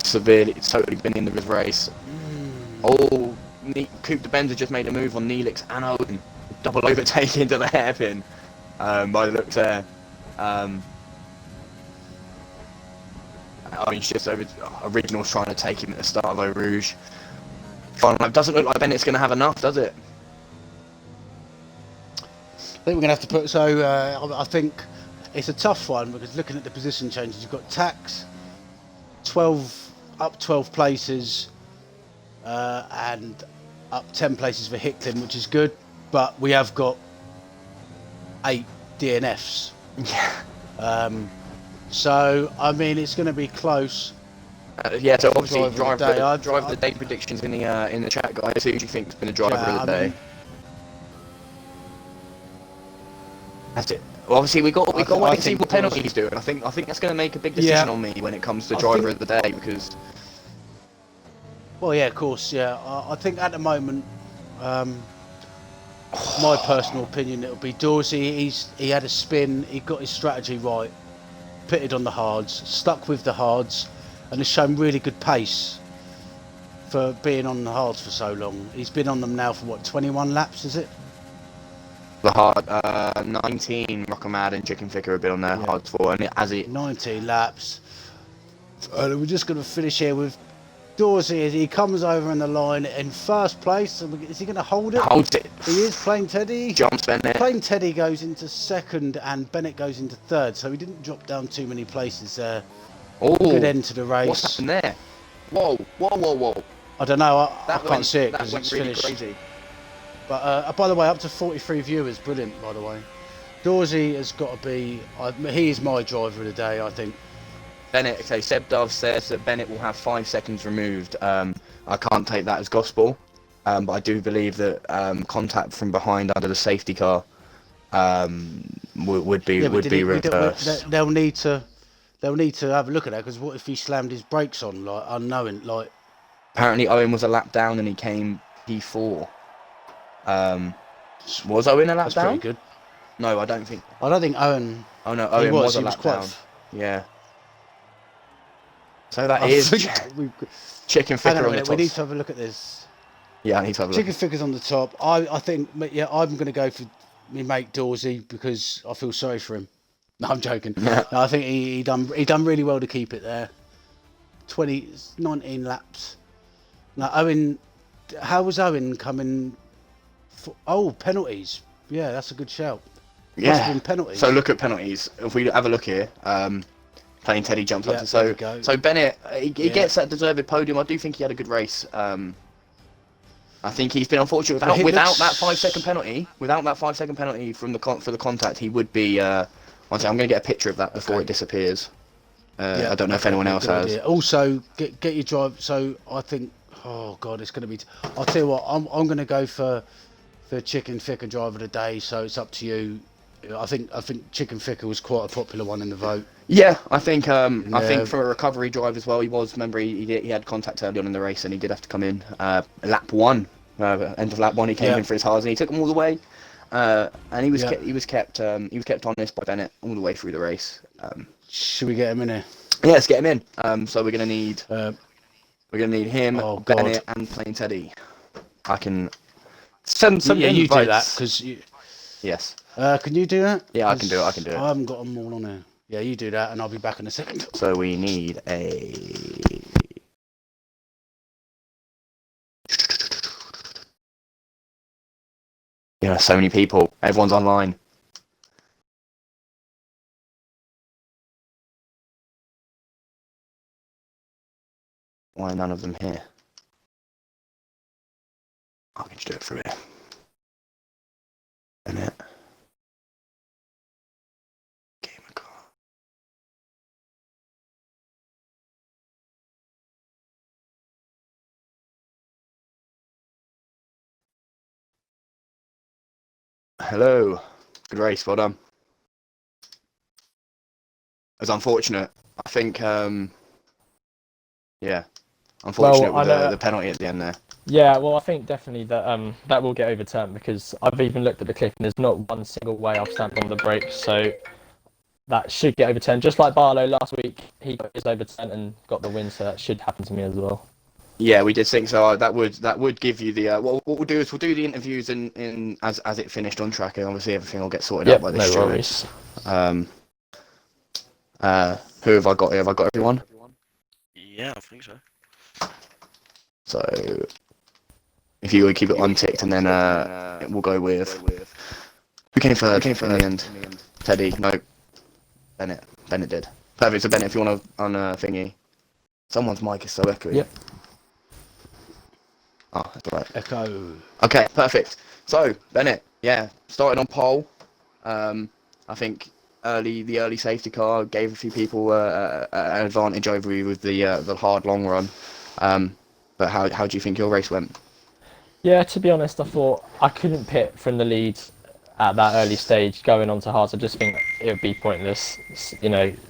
totally been in the race. Oh, Coupe de Benz just made a move on Neelix and Owen. Double overtake into the hairpin, by the looks there. I mean, shifts over. Original's trying to take him at the start of Eau Rouge. Final lap doesn't look like Bennett's going to have enough, does it? I think we're going to have to put. So I think it's a tough one because looking at the position changes, you've got Tax, 12 places, and up 10 places for Hicklin, which is good. But we have got 8 DNFs. Yeah. So I mean, it's going to be close. Yeah. So obviously, drive I'd the day predictions in the chat, guys. Who do you think's been a driver of the day? That's it. Well, obviously, we got to wait and see what penalties do. I think that's going to make a big decision on me when it comes to driver of the day because. Well, yeah, of course, yeah. I think at the moment, my personal opinion, it'll be Dorsey. He had a spin. He got his strategy right. Pitted on the hards, stuck with the hards, and has shown really good pace for being on the hards for so long. He's been on them now for what, 21 laps, is it? The hard 19 Rockamad and Chicken Ficker have been on their hards for, and as it 19 laps. And we're just going to finish here with Dorsey as he comes over in the line in first place. Is he going to hold it? Holds it. He is. Plain Teddy. Jumps Bennett. Plain Teddy goes into second and Bennett goes into third, so he didn't drop down too many places there. Good end to the race. What's happened there? Whoa. I don't know. I can't see it that because went it's really finished. crazy. But by the way, up to 43 viewers. Brilliant, by the way. Dorsey has got to be. He is my driver of the day, I think. Bennett, okay, Seb Dove says that Bennett will have 5 seconds removed. I can't take that as gospel, but I do believe that contact from behind under the safety car would be reversed. They'll need to have a look at that because what if he slammed his brakes on, like unknowing, like. Apparently, Owen was a lap down and he came P4. Was Owen a lap That's down? pretty good. No, I don't think. I don't think Owen. Oh no, Owen was a lap down. Yeah. So that is Chicken Ficker on the top. We need to have a look at this. Yeah, I need to have a look. Chicken Ficker's on the top. I think, yeah, I'm going to go for me mate Dorsey because I feel sorry for him. No, I'm joking. Yeah. No, I think he done really well to keep it there. 19 laps. Now Owen, how was Owen coming? Penalties. Yeah, that's a good shout. Yeah. Must have been penalties. So look at penalties. If we have a look here, Plain Teddy jumps up. So Bennett, he gets that deserved podium. I do think he had a good race. I think he's been unfortunate without that 5-second penalty. Without that 5-second penalty from for the contact, he would be. I'm going to get a picture of that before it disappears. I don't know if anyone else has. Idea. Also, get your drive. So I think, oh god, it's going to be. I'll tell you what. I'm going to go for Chicken Ficker driver of the day. So it's up to you. I think Chicken Ficker was quite a popular one in the vote. Yeah, I think for a recovery drive as well, he was. Remember, he had contact early on in the race, and he did have to come in. Lap 1, end of lap 1, he came in for his hards, and he took them all the way. And he was kept honest by Bennett all the way through the race. Should we get him in here? Yeah, let's get him in. So we're gonna need him, Bennett, and Plain Teddy. I can send some. Yeah, you do that because Yes. Can you do that? Yeah, I can do it. I haven't got them all on here. Yeah, you do that, and I'll be back in a second. So we need a. Yeah, so many people. Everyone's online. Why are none of them here? I can just do it through here. Innit? Gamer car. Hello. Good race, well done. It was unfortunate. I think, yeah. Unfortunate with the penalty at the end there. Yeah, well, I think definitely that that will get overturned because I've even looked at the clip and there's not one single way I've stamped on the brakes, so that should get overturned. Just like Barlow last week, he got his overturned and got the win, so that should happen to me as well. Yeah, we did think so. That would give you the. What we'll do is we'll do the interviews in as it finished on track, and obviously everything will get sorted out Yep, by the no stewards. worries. Who have I got here? Have I got everyone? Yeah, I think so. So if you would keep it unticked, and then we'll go with who came third in the end. Teddy, no, Bennett. Bennett did. Perfect. So Bennett, if you want to on a thingy, someone's mic is so echoey. Yep. Oh, that's right. Echo. Okay, perfect. So Bennett, yeah, started on pole. I think the early safety car gave a few people an advantage over you with the hard long run. But how do you think your race went? Yeah, to be honest, I thought I couldn't pit from the lead at that early stage going on to hards. I just think it would be pointless,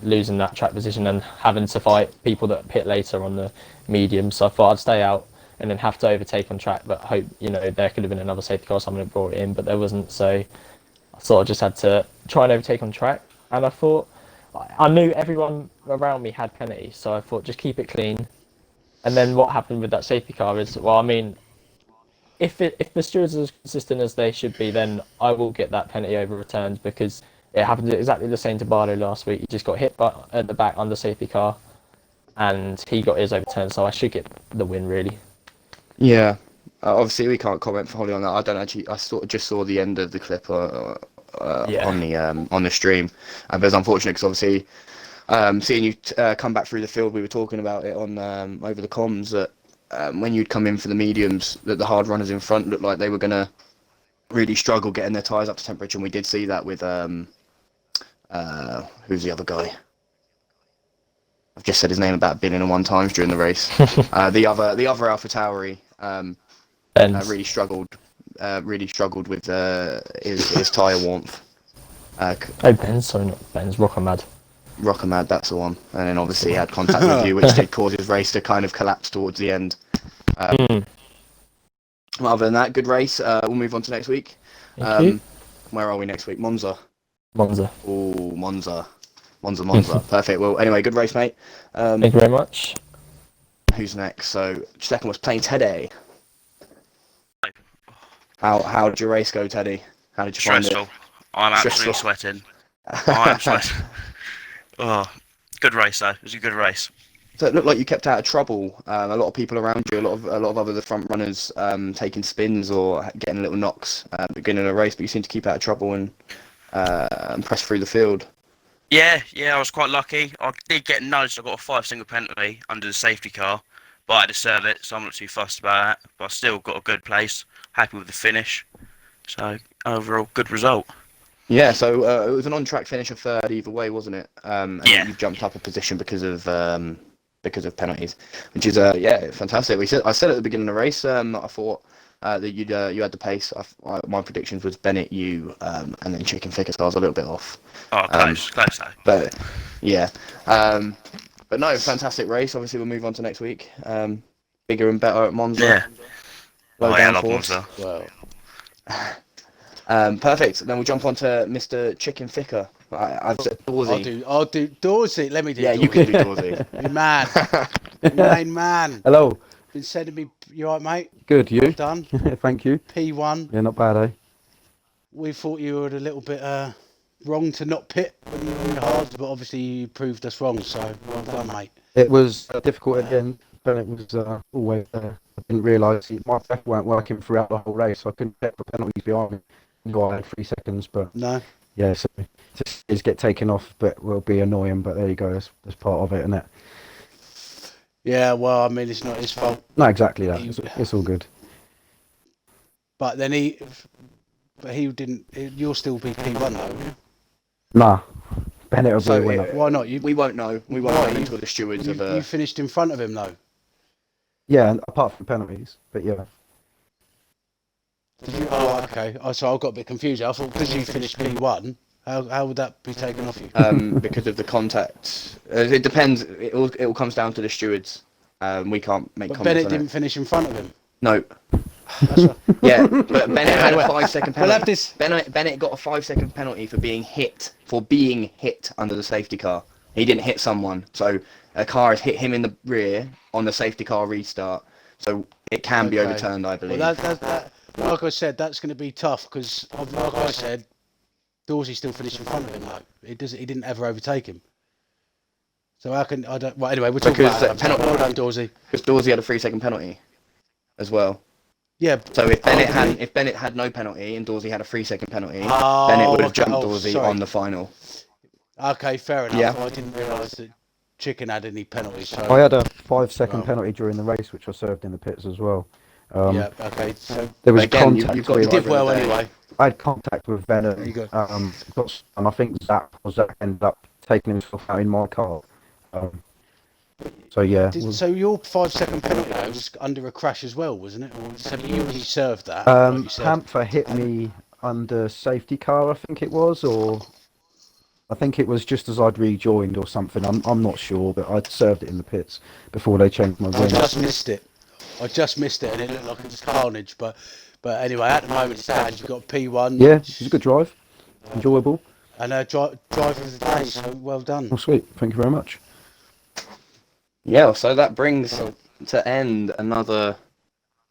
losing that track position and having to fight people that pit later on the medium. So I thought I'd stay out and then have to overtake on track, but hope, there could have been another safety car, someone had brought it in, but there wasn't. So I sort of just had to try and overtake on track. And I thought, I knew everyone around me had penalties, so I thought just keep it clean. And then what happened with that safety car is, if the stewards are as consistent as they should be, then I will get that penalty overturned because it happened exactly the same to Barlow last week. He just got hit at the back under safety car, and he got his overturned. So I should get the win, really. Yeah, obviously we can't comment fully on that. I don't actually. I just saw the end of the clip on the stream, but it's unfortunate because obviously seeing you come back through the field, we were talking about it on over the comms that. When you'd come in for the mediums, that the hard runners in front looked like they were going to really struggle getting their tyres up to temperature, and we did see that with who's the other guy? I've just said his name about a billion and one times during the race. The other AlphaTauri really struggled with his tyre warmth. Ben's, sorry, not Ben's, Rockamad. Rockamad, that's the one. And then obviously he had contact with you, which did cause his race to kind of collapse towards the end. Other than that, good race. We'll move on to next week. Thank you. Where are we next week? Monza. Monza. Monza. Perfect. Well, anyway, good race, mate. Thank you very much. Who's next? So, second was playing Teddy. How did your race go, Teddy? How did you find it? I'm absolutely sweating. I'm sweating. Oh, good race though. It was a good race. So it looked like you kept out of trouble. A lot of people around you, a lot of other front runners taking spins or getting little knocks at the beginning of the race, but you seemed to keep out of trouble and press through the field. Yeah, I was quite lucky. I did get nudged. I got a 5-single penalty under the safety car, but I had to serve it, so I'm not too fussed about that. But I still got a good place. Happy with the finish. So overall, good result. Yeah, so it was an on-track finish of third either way, wasn't it? And you jumped up a position because of penalties, which is fantastic. I said at the beginning of the race that I thought that you had the pace. My predictions was Bennett, you, and then Chicken Thicker, so I was a little bit off. Oh, close though. But yeah, but no, fantastic race. Obviously, we'll move on to next week. Bigger and better at Monza. Yeah. I love Monza. Well. Perfect. Then we'll jump on to Mr. Chicken Thicker. I've said Dorsey. I'll do Dorsey. Let me do. Yeah, Dorsey. you can do Dorsey. You man. You main man. Hello. Been sending me. You alright, mate? Good. You? Well done. Thank you. P1. Yeah, not bad, eh? We thought you were a little bit wrong to not pit when you were in the hards, but obviously you proved us wrong. So well done, mate. It was difficult at the end, but it was always there. I didn't realise my back weren't working throughout the whole race, so I couldn't check for penalties behind me. I had 3 seconds, but no. Yeah, so just get taken off, but will be annoying. But there you go, that's part of it, isn't it? Yeah, well, I mean, it's not his fault. No, exactly that. It's all good. But then he didn't. You'll still be P1 though. Nah, Bennett will be a winner. Why not? We won't know. We won't know until the stewards have. You finished in front of him though. Yeah, apart from penalties, but yeah. Oh, okay. So I got a bit confused. I thought because you finished P1, how would that be taken off you? Because of the contact. It depends. It all comes down to the stewards. We can't make comments. Bennett on didn't it. finish in front of him. No. That's right. Yeah, but Bennett had a 5-second We'll have penalty. this. Bennett got a 5-second penalty for being hit under the safety car. He didn't hit someone, so a car has hit him in the rear on the safety car restart. So it can be overturned, I believe. Well, like I said, that's going to be tough because, like I said, Dorsey still finished in front of him. Though he didn't ever overtake him. So how can I don't? Well, anyway, we'll talk about that. Well done, Dorsey. Because Dorsey had a 3-second penalty as well. Yeah. So if Bennett had no penalty and Dorsey had a 3-second penalty, Bennett would have jumped Dorsey on the final. Okay, fair enough. Yeah. I didn't realise that Chicken had any penalties. So. I had a 5-second penalty during the race, which I served in the pits as well. Yeah. Okay. So there was again, contact. you've got you did well anyway. I had contact with Bennett. There you go. And I think Zach ended up taking himself out in my car. So yeah. So your 5-second penalty was under a crash as well, wasn't it? Or so you already served that. Like you said. Panther hit me under safety car, I think it was, or I think it was just as I'd rejoined or something. I'm not sure, but I'd served it in the pits before they changed my wings. I just missed it, and it looked like it was carnage. But anyway, at the moment, it's sad. You've got P1. Yeah, it was a good drive, enjoyable. And driver of the day. So well done. Oh, sweet. Thank you very much. Yeah, so that brings to end another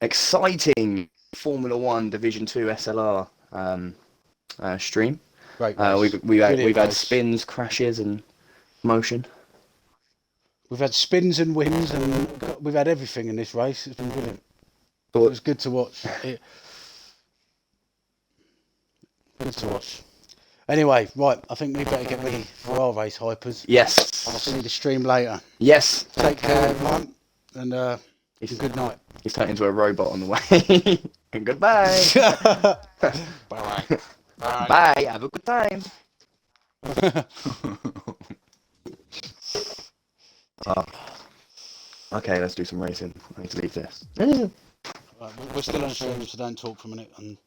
exciting Formula One Division 2 SLR stream. Great. We've had spins, crashes, and motion. We've had spins and wins, and we've had everything in this race. It's been brilliant. It was good to watch. Good to watch. Anyway, right, I think we better get ready for our race, Hypers. Yes. I'll see the stream later. Yes. Take care, everyone, and good night. He's turned into a robot on the way. And goodbye. Bye. Bye. Have a good time. Okay, let's do some racing. I need to leave this. Right, we're still on stream, so don't talk for a minute. And